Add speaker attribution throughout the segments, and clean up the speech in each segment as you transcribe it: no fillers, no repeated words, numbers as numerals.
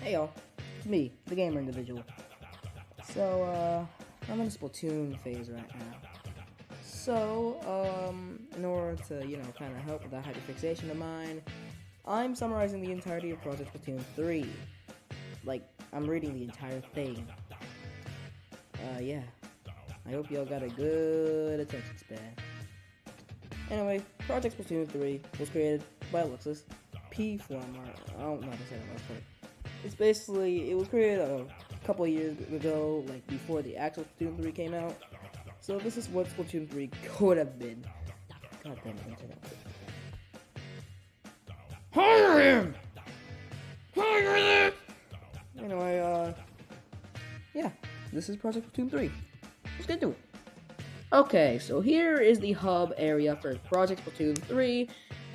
Speaker 1: Hey y'all, it's me, the gamer individual. I'm in the Splatoon phase right now. In order to, kind of help with that hyperfixation of mine, I'm summarizing the entirety of Project Splatoon 3. Like, I'm reading the entire thing. Yeah. I hope y'all got a good attention span. Anyway, Project Splatoon 3 was created by Alexis, pflaum, I don't know how to say that last part. It was created a couple of years ago, like before the actual Splatoon 3 came out. So this is what Splatoon 3 could have been. God damn it, internet. Hire him! Hire him! Anyway, yeah, this is Project Splatoon 3. Let's get to it. Okay, so here is the hub area for Project Splatoon 3,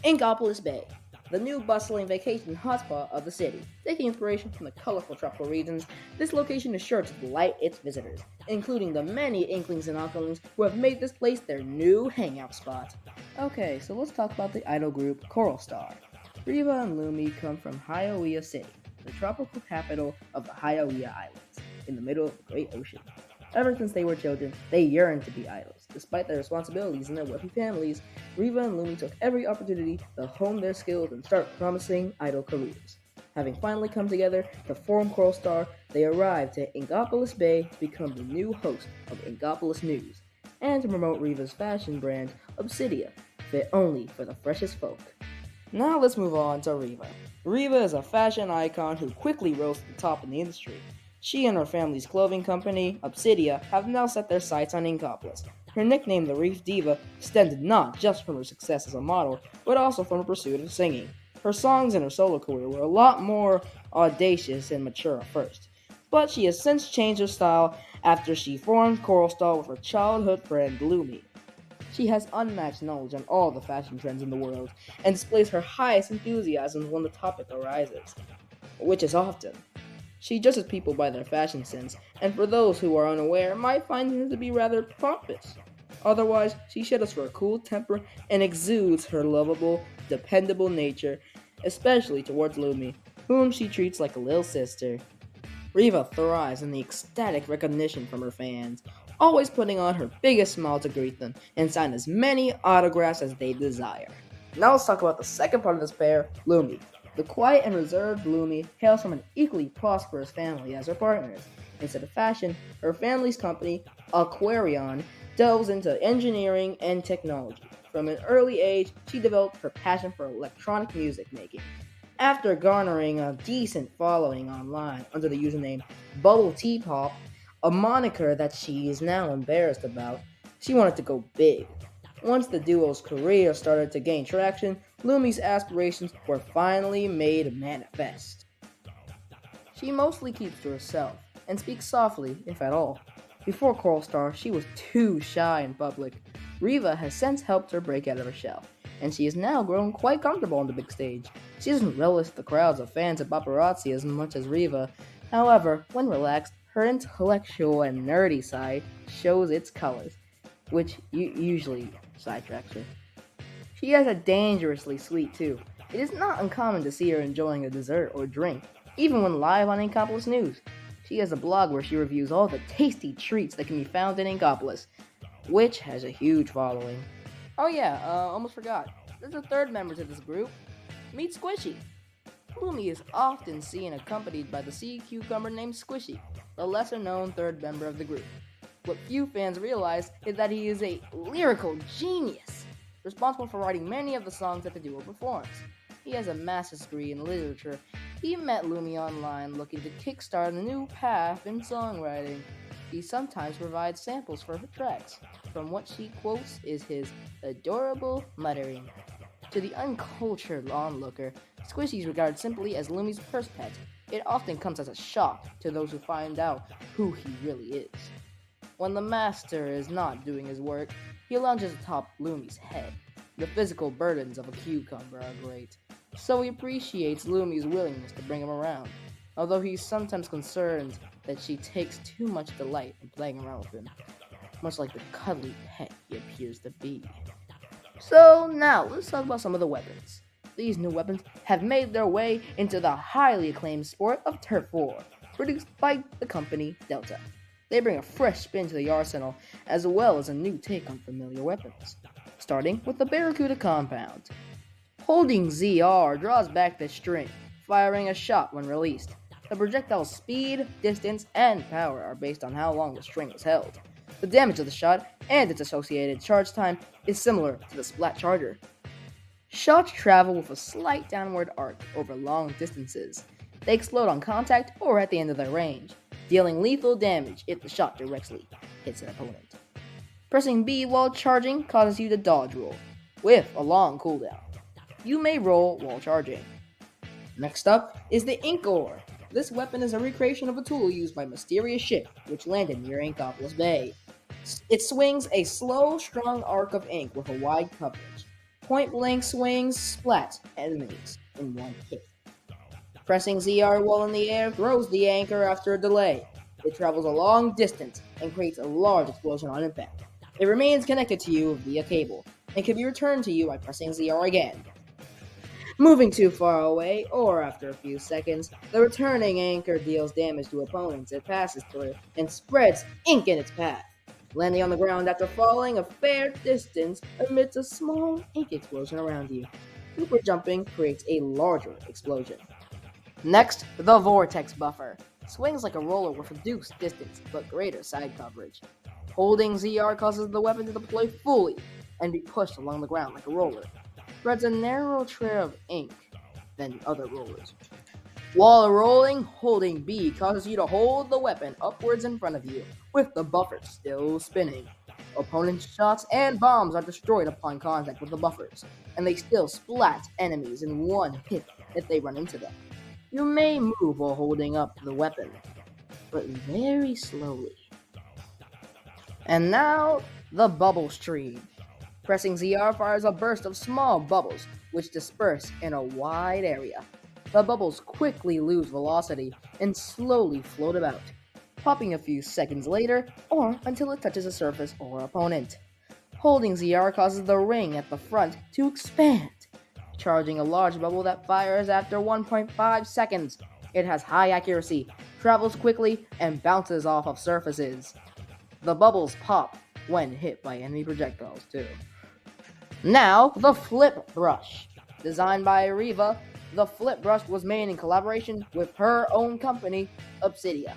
Speaker 1: Inkopolis Bay, the new bustling vacation hotspot of the city. Taking inspiration from the colorful tropical regions, this location is sure to delight its visitors, including the many inklings and octolings who have made this place their new hangout spot. Okay, so let's talk about the idol group Coral Star. Riva and Lumi come from Hiawatha City, the tropical capital of the Hiawatha Islands, in the middle of the Great Ocean. Ever since they were children, they yearned to be idols. Despite their responsibilities and their wealthy families, Riva and Lumi took every opportunity to hone their skills and start promising idol careers. Having finally come together to form Coral Star, they arrived at Inkopolis Bay to become the new host of Inkopolis News, and to promote Riva's fashion brand, Obsidia, fit only for the freshest folk. Now let's move on to Riva. Riva is a fashion icon who quickly rose to the top in the industry. She and her family's clothing company, Obsidia, have now set their sights on Inkopolis. Her nickname, the Reef Diva, stemmed not just from her success as a model, but also from her pursuit of singing. Her songs in her solo career were a lot more audacious and mature at first, but she has since changed her style after she formed Coral Star with her childhood friend Lumi. She has unmatched knowledge on all the fashion trends in the world, and displays her highest enthusiasm when the topic arises, which is often. She judges people by their fashion sense, and for those who are unaware, might find her to be rather pompous. Otherwise, she shudders for a cool temper and exudes her lovable, dependable nature, especially towards Lumi, whom she treats like a little sister. Riva thrives in the ecstatic recognition from her fans, always putting on her biggest smile to greet them and sign as many autographs as they desire. Now let's talk about the second part of this pair, Lumi. The quiet and reserved Lumi hails from an equally prosperous family as her partners. Instead of fashion, her family's company, Aquarion, delves into engineering and technology. From an early age, she developed her passion for electronic music making. After garnering a decent following online under the username Bubble Tea Pop, a moniker that she is now embarrassed about, she wanted to go big. Once the duo's career started to gain traction, Lumi's aspirations were finally made manifest. She mostly keeps to herself, and speaks softly, if at all. Before Coral Star, she was too shy in public. Riva has since helped her break out of her shell, and she has now grown quite comfortable on the big stage. She doesn't relish the crowds of fans and paparazzi as much as Riva. However, when relaxed, her intellectual and nerdy side shows its colors, which usually sidetracks her. She has a dangerously sweet tooth. It is not uncommon to see her enjoying a dessert or drink, even when live on Inkopolis News. She has a blog where she reviews all the tasty treats that can be found in Inkopolis, which has a huge following. Oh yeah, almost forgot. There's a third member to this group. Meet Squishy. Lumi is often seen accompanied by the sea cucumber named Squishy, the lesser-known third member of the group. What few fans realize is that he is a lyrical genius, responsible for writing many of the songs that the duo performs. He has a master's degree in literature. He met Lumi online looking to kickstart a new path in songwriting. He sometimes provides samples for her tracks, from what she quotes is his adorable muttering. To the uncultured onlooker, Squishy is regarded simply as Lumi's purse pet. It often comes as a shock to those who find out who he really is. When the master is not doing his work, he lounges atop Lumi's head. The physical burdens of a cucumber are great, so he appreciates Lumi's willingness to bring him around, although he's sometimes concerned that she takes too much delight in playing around with him, much like the cuddly pet he appears to be. So now, let's talk about some of the weapons. these new weapons have made their way into the highly acclaimed sport of turf war, produced by the company Delta. They bring a fresh spin to the arsenal, as well as a new take on familiar weapons, starting with the Barracuda compound. Holding ZR draws back the string, firing a shot when released. The projectile's speed, distance, and power are based on how long the string was held. The damage of the shot and its associated charge time is similar to the splat charger. Shots travel with a slight downward arc over long distances. They explode on contact or at the end of their range, dealing lethal damage if the shot directly hits an opponent. Pressing B while charging causes you to dodge roll, with a long cooldown. You may roll while charging. Next up is the Ink Ore. This weapon is a recreation of a tool used by a mysterious ship which landed near Inkopolis Bay. It swings a slow, strong arc of ink with a wide coverage. Point-blank swings splat enemies in one hit. Pressing ZR while in the air throws the anchor after a delay. It travels a long distance and creates a large explosion on impact. It remains connected to you via cable and can be returned to you by pressing ZR again. Moving too far away, or after a few seconds, the returning anchor deals damage to opponents it passes through and spreads ink in its path. Landing on the ground after falling a fair distance emits a small ink explosion around you. Super jumping creates a larger explosion. Next, the Vortex Buffer. Swings like a roller with reduced distance but greater side coverage. Holding ZR causes the weapon to deploy fully and be pushed along the ground like a roller. Spreads a narrow trail of ink than other rollers. While rolling, holding B causes you to hold the weapon upwards in front of you, with the buffer still spinning. Opponents' shots and bombs are destroyed upon contact with the buffers, and they still splat enemies in one hit if they run into them. You may move while holding up the weapon, but very slowly. And now, the Bubble Stream. Pressing ZR fires a burst of small bubbles, which disperse in a wide area. The bubbles quickly lose velocity and slowly float about, popping a few seconds later or until it touches a surface or opponent. Holding ZR causes the ring at the front to expand, charging a large bubble that fires after 1.5 seconds. It has high accuracy, travels quickly, and bounces off of surfaces. The bubbles pop when hit by enemy projectiles too. Now, the Flip Brush. Designed by Riva, the Flip Brush was made in collaboration with her own company, Obsidia.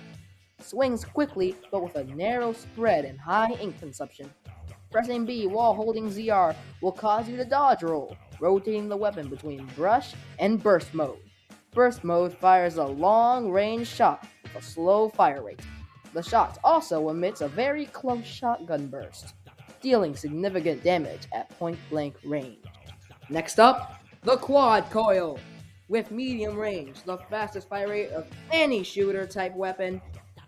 Speaker 1: Swings quickly, but with a narrow spread and high ink consumption. Pressing B while holding ZR will cause you to dodge roll, rotating the weapon between brush and burst mode. Burst mode fires a long-range shot with a slow fire rate. The shot also emits a very close shotgun burst, dealing significant damage at point-blank range. Next up, the Quad Coil. With medium range, the fastest fire rate of any shooter-type weapon,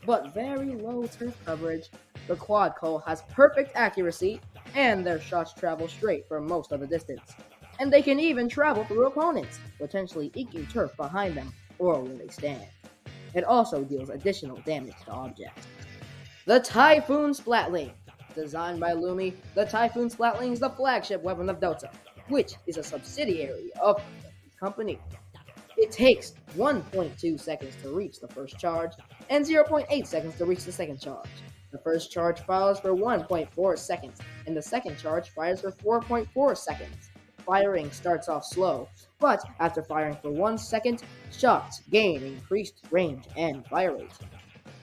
Speaker 1: but very low turf coverage, the Quad Coil has perfect accuracy, and their shots travel straight for most of the distance. And they can even travel through opponents, potentially inking turf behind them or where they stand. It also deals additional damage to objects. The Typhoon Splatling. Designed by Lumi, the Typhoon Splatling is the flagship weapon of Delta, which is a subsidiary of the company. It takes 1.2 seconds to reach the first charge, and 0.8 seconds to reach the second charge. The first charge fires for 1.4 seconds, and the second charge fires for 4.4 seconds. Firing starts off slow, but after firing for 1 second, shots gain increased range and fire rate.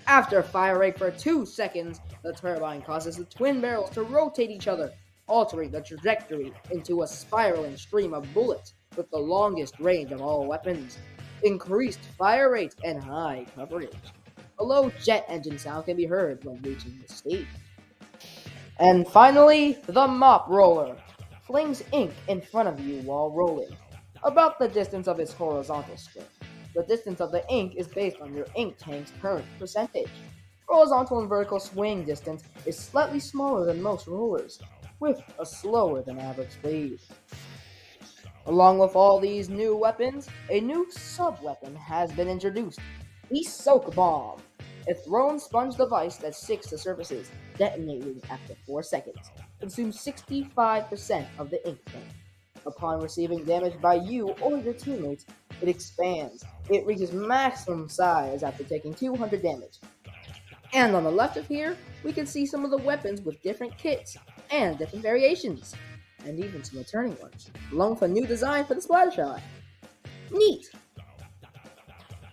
Speaker 1: After fire rate for 2 seconds, the turbine causes the twin barrels to rotate each other, altering the trajectory into a spiraling stream of bullets with the longest range of all weapons, increased fire rate, and high coverage. A low jet engine sound can be heard when reaching this stage. And finally, the Mop Roller. Flings ink in front of you while rolling, about the distance of its horizontal swing. The distance of the ink is based on your ink tank's current percentage. Horizontal and vertical swing distance is slightly smaller than most rollers, with a slower than average speed. Along with all these new weapons, a new sub-weapon has been introduced, the Soak Bomb, a thrown sponge device that sticks to surfaces, detonating after 4 seconds, consumes 65% of the ink tank. Upon receiving damage by you or your teammates, it expands. It reaches maximum size after taking 200 damage. And on the left of here, we can see some of the weapons with different kits and different variations, and even some returning ones, along with a new design for the splatter shot. Neat!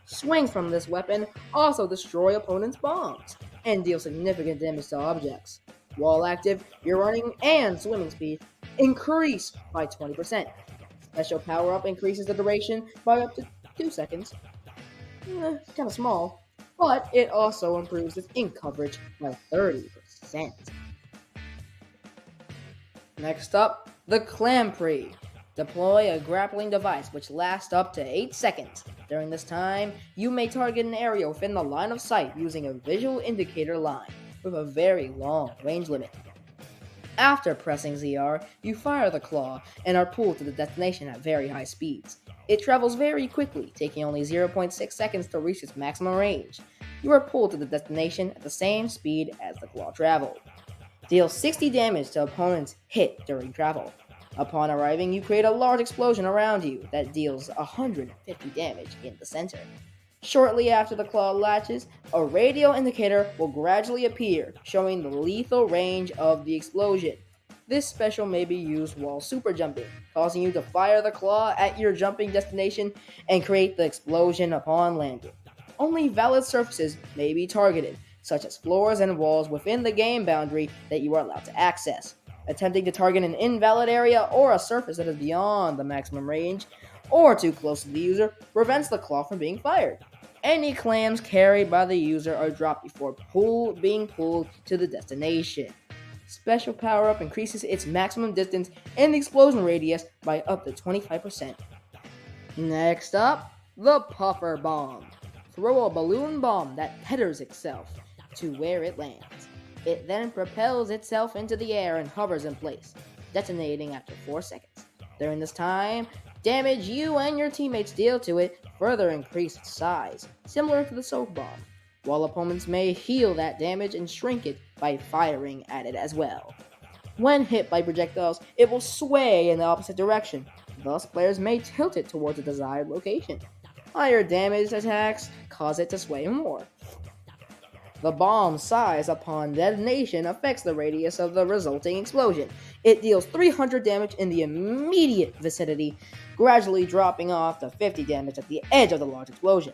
Speaker 1: Swings from this weapon also destroy opponents' bombs and deal significant damage to objects. While active, your running and swimming speed increase by 20%. Special power-up increases the duration by up to 2 seconds. Kinda small, but it also improves its ink coverage by 30%. Next up, the Clampree. Deploy a grappling device which lasts up to 8 seconds. During this time, you may target an area within the line of sight using a visual indicator line with a very long range limit. After pressing ZR, you fire the claw and are pulled to the destination at very high speeds. It travels very quickly, taking only 0.6 seconds to reach its maximum range. You are pulled to the destination at the same speed as the claw traveled. Deal 60 damage to opponents hit during travel. Upon arriving, you create a large explosion around you that deals 150 damage in the center. Shortly after the claw latches, a radio indicator will gradually appear, showing the lethal range of the explosion. This special may be used while super jumping, causing you to fire the claw at your jumping destination and create the explosion upon landing. Only valid surfaces may be targeted, such as floors and walls within the game boundary that you are allowed to access. Attempting to target an invalid area or a surface that is beyond the maximum range or too close to the user prevents the claw from being fired. Any clams carried by the user are dropped before being pulled to the destination. Special power-up increases its maximum distance and explosion radius by up to 25%. Next up, the Puffer Bomb. Throw a balloon bomb that tethers itself to where it lands. It then propels itself into the air and hovers in place, detonating after 4 seconds. During this time, damage you and your teammates deal to it further increase its size, similar to the soap bomb, while opponents may heal that damage and shrink it by firing at it as well. When hit by projectiles, it will sway in the opposite direction, thus players may tilt it towards a desired location. Higher damage attacks cause it to sway more. The bomb's size upon detonation affects the radius of the resulting explosion. It deals 300 damage in the immediate vicinity, gradually dropping off to 50 damage at the edge of the large explosion,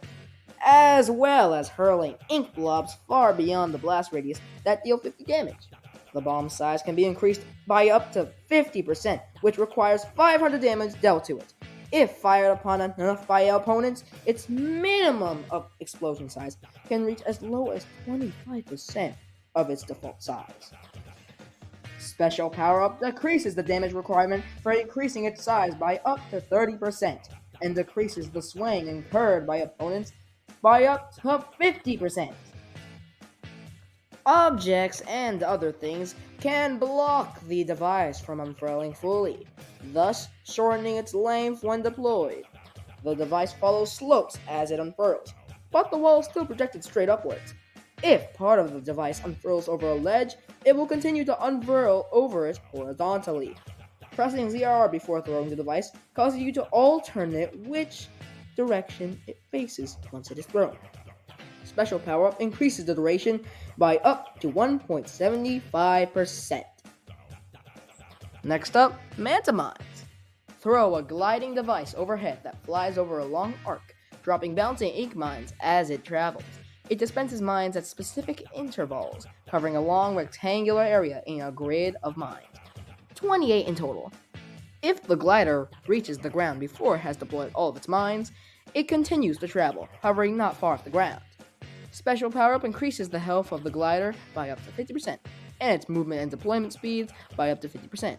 Speaker 1: as well as hurling ink blobs far beyond the blast radius that deal 50 damage. The bomb's size can be increased by up to 50%, which requires 500 damage dealt to it. If fired upon enough by opponents, its minimum of explosion size can reach as low as 25% of its default size. Special power-up decreases the damage requirement for increasing its size by up to 30% and decreases the swing incurred by opponents by up to 50%. Objects and other things can block the device from unfurling fully, thus shortening its length when deployed. The device follows slopes as it unfurls, but the wall is still projected straight upwards. If part of the device unfurls over a ledge, it will continue to unfurl over it horizontally. Pressing ZR before throwing the device causes you to alternate which direction it faces once it is thrown. Special power-up increases the duration by up to 1.75%. Next up, Manta Mines. Throw a gliding device overhead that flies over a long arc, dropping bouncing ink mines as it travels. It dispenses mines at specific intervals, covering a long rectangular area in a grid of mines. 28 in total. If the glider reaches the ground before it has deployed all of its mines, it continues to travel, hovering not far off the ground. Special power-up increases the health of the glider by up to 50%, and its movement and deployment speeds by up to 50%.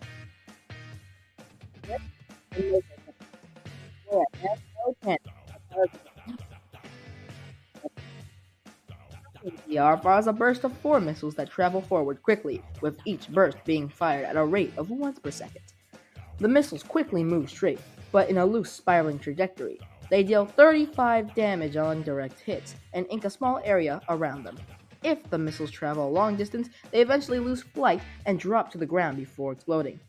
Speaker 1: VR fires a burst of 4 missiles that travel forward quickly, with each burst being fired at a rate of once per second. The missiles quickly move straight, but in a loose spiraling trajectory. They deal 35 damage on direct hits and ink a small area around them. If the missiles travel a long distance, they eventually lose flight and drop to the ground before exploding.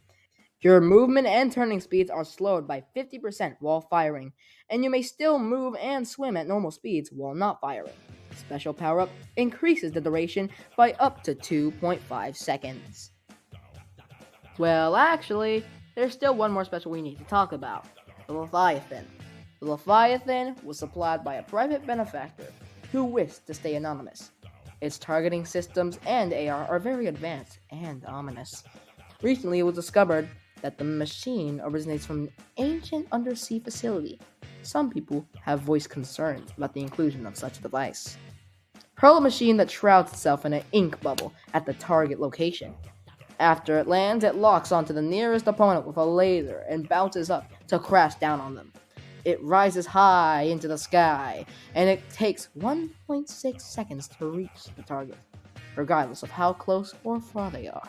Speaker 1: Your movement and turning speeds are slowed by 50% while firing, and you may still move and swim at normal speeds while not firing. Special power up increases the duration by up to 2.5 seconds. Well, actually, there's still one more special we need to talk about: the Leviathan. The Leviathan was supplied by a private benefactor who wished to stay anonymous. Its targeting systems and AR are very advanced and ominous. Recently, it was discovered that the machine originates from an ancient undersea facility. Some people have voiced concerns about the inclusion of such a device. Hurl a machine that shrouds itself in an ink bubble at the target location. After it lands, it locks onto the nearest opponent with a laser and bounces up to crash down on them. It rises high into the sky, and it takes 1.6 seconds to reach the target, regardless of how close or far they are.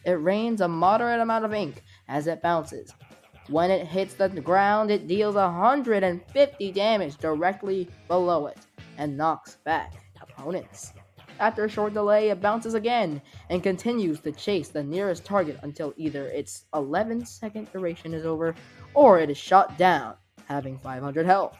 Speaker 1: It rains a moderate amount of ink as it bounces. When it hits the ground, it deals 150 damage directly below it and knocks back opponents. After a short delay, it bounces again and continues to chase the nearest target until either its 11-second duration is over or it is shot down, having 500 health.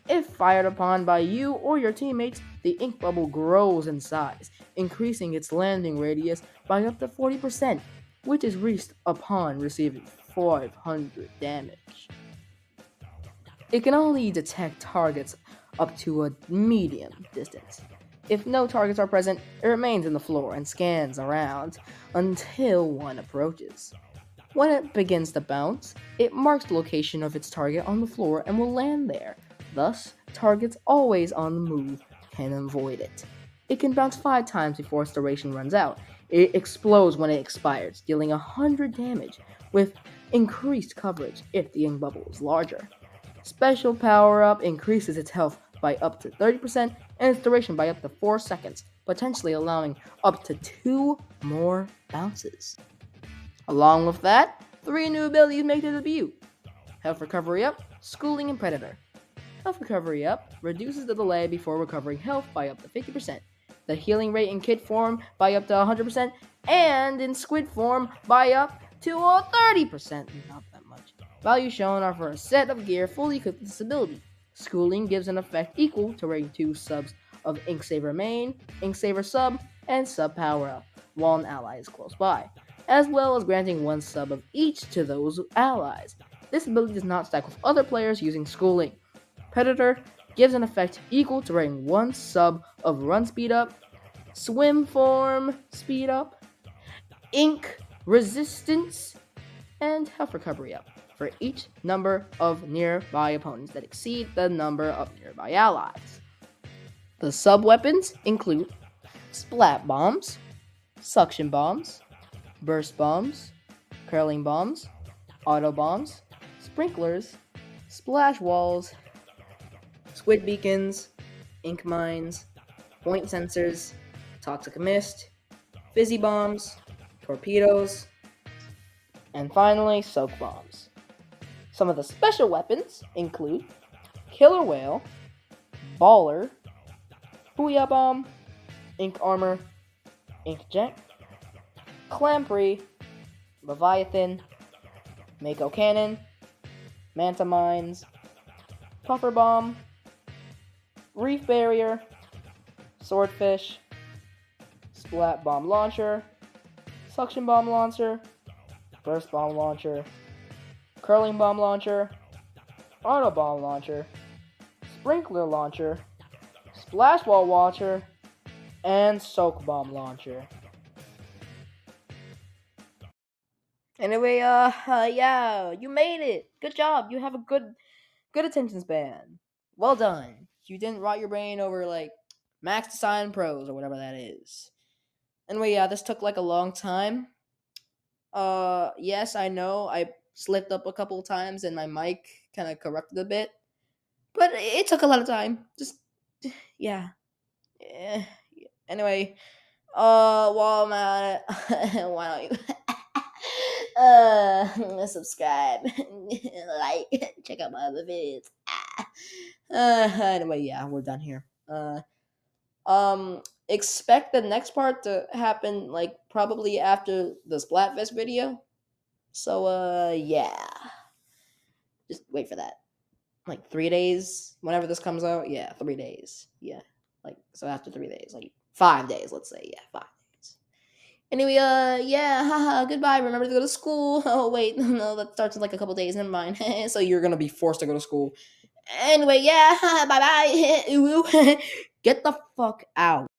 Speaker 1: If fired upon by you or your teammates, the ink bubble grows in size, increasing its landing radius by up to 40%, which is reached upon receiving 500 damage. It can only detect targets up to a medium distance. If no targets are present, it remains on the floor and scans around until one approaches. When it begins to bounce, it marks the location of its target on the floor and will land there. Thus, targets always on the move can avoid it. It can bounce 5 times before its duration runs out. It explodes when it expires, dealing 100 damage, with increased coverage if the ink bubble is larger. Special power-up increases its health by up to 30% and its duration by up to 4 seconds, potentially allowing up to 2 more bounces. Along with that, 3 new abilities make their debut: Health Recovery Up, Schooling, and Predator. Health Recovery Up reduces the delay before recovering health by up to 50%, the healing rate in kid form by up to 100%, and in squid form by up to 30%, not that much. Values shown are for a set of gear fully equipped with this ability. Schooling gives an effect equal to rating 2 subs of Inksaver Main, Inksaver Sub, and Sub Power Up, while an ally is close by, as well as granting 1 sub of each to those allies. This ability does not stack with other players using Schooling. Predator gives an effect equal to rating 1 sub of Run Speed Up, Swim Form Speed Up, Ink Resistance, and Health Recovery Up for each number of nearby opponents that exceed the number of nearby allies. The sub-weapons include Splat Bombs, Suction Bombs, Burst Bombs, Curling Bombs, Auto Bombs, Sprinklers, Splash Walls, Squid Beacons, Ink Mines, Point Sensors, Toxic Mist, Fizzy Bombs, Torpedoes, and finally, Soak Bombs. Some of the special weapons include Killer Whale, Baller, Booyah Bomb, Ink Armor, Ink Jet, Clamprey, Leviathan, Mako Cannon, Manta Mines, Puffer Bomb, Reef Barrier, Swordfish, Splat Bomb Launcher, Suction Bomb Launcher, Burst Bomb Launcher, Curling Bomb Launcher, Auto Bomb Launcher, Sprinkler Launcher, Splash Wall Launcher, and Soak Bomb Launcher. Anyway, yeah, you made it. Good job. You have a good attention span. Well done. You didn't rot your brain over like Max Design Pros or whatever that is. Anyway, yeah, this took like a long time. Yes, I know I slipped up a couple of times and my mic kind of corrupted a bit, but it took a lot of time. Just, yeah. Anyway, while I'm at it, why don't you subscribe, like, check out my other videos. Anyway, yeah, we're done here. Expect the next part to happen like probably after the Splatfest video. So, yeah. Just wait for that. Like 3 days, whenever this comes out. Yeah, 3 days. Yeah. Like, so after 3 days, like 5 days, let's say. Yeah, 5 days. Anyway, yeah, haha, goodbye. Remember to go to school. Oh, wait, no, that starts in like a couple days. Never mind. So you're gonna be forced to go to school. Anyway, yeah, bye bye. Get the fuck out.